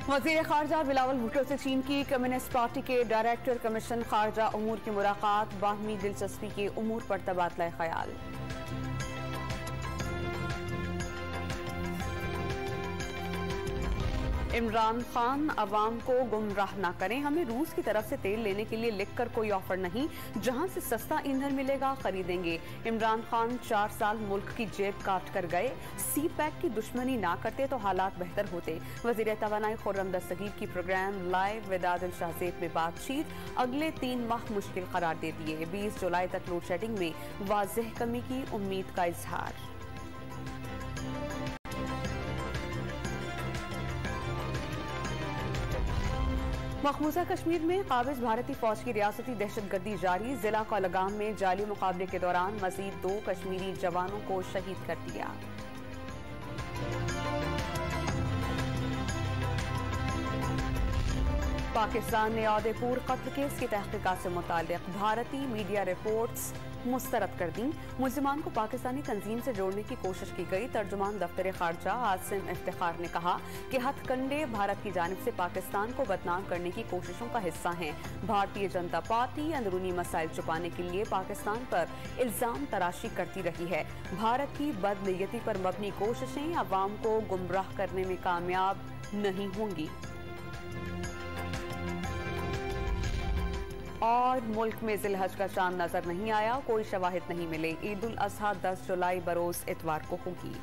वज़ीर ख़ारजा बिलावल भुट्टो से चीन की कम्युनिस्ट पार्टी के डायरेक्टर कमीशन ख़ारजा उमूर की मुलाकात, बाहमी दिलचस्पी के उमूर पर तबादला ख्याल। इमरान खान अवाम को गुमराह न करें, हमें रूस की तरफ से तेल लेने के लिए लिखकर कोई ऑफर नहीं, जहां से सस्ता ईंधन मिलेगा खरीदेंगे। इमरान खान 4 साल मुल्क की जेब काट कर गए, सी पैक की दुश्मनी ना करते तो हालात बेहतर होते। वज़ीर तवानाई खुर्रम दस्तगीर की programme live with Adil Shahzeb में बातचीत, अगले 3 माह मुश्किल करार दे दिए। 20 जुलाई तक लोड शेडिंग में वाज़ेह कमी की उम्मीद का इजहार। मकबूजा कश्मीर में काबिज भारतीय फौज की रियासती दहशतगर्दी जारी, जिला कोलगाम में जाली मुकाबले के दौरान मजीद 2 कश्मीरी जवानों को शहीद कर दिया। पाकिस्तान ने औदेपुर कत्ल केस की तहकीकात से मुताल्लिक भारतीय मीडिया रिपोर्ट्स मुस्तरद कर दी। मुल्जिमान को पाकिस्तानी तंजीम से जोड़ने की कोशिश की गई। तर्जुमान दफ्तर खारजा आसिम इफ्तिखार ने कहा कि हथकंडे भारत की जानिब से पाकिस्तान को बदनाम करने की कोशिशों का हिस्सा हैं। भारतीय जनता पार्टी अंदरूनी मसाइल छुपाने के लिए पाकिस्तान पर इल्जाम तराशी करती रही है। भारत की बदनीयती पर मबनी कोशिशें अवाम को गुमराह करने में कामयाब नहीं होंगी। और मुल्क में जिलहज का चांद नजर नहीं आया, कोई शवाहिद नहीं मिले। ईद उल अजहा 10 जुलाई बरोज इतवार को होगी।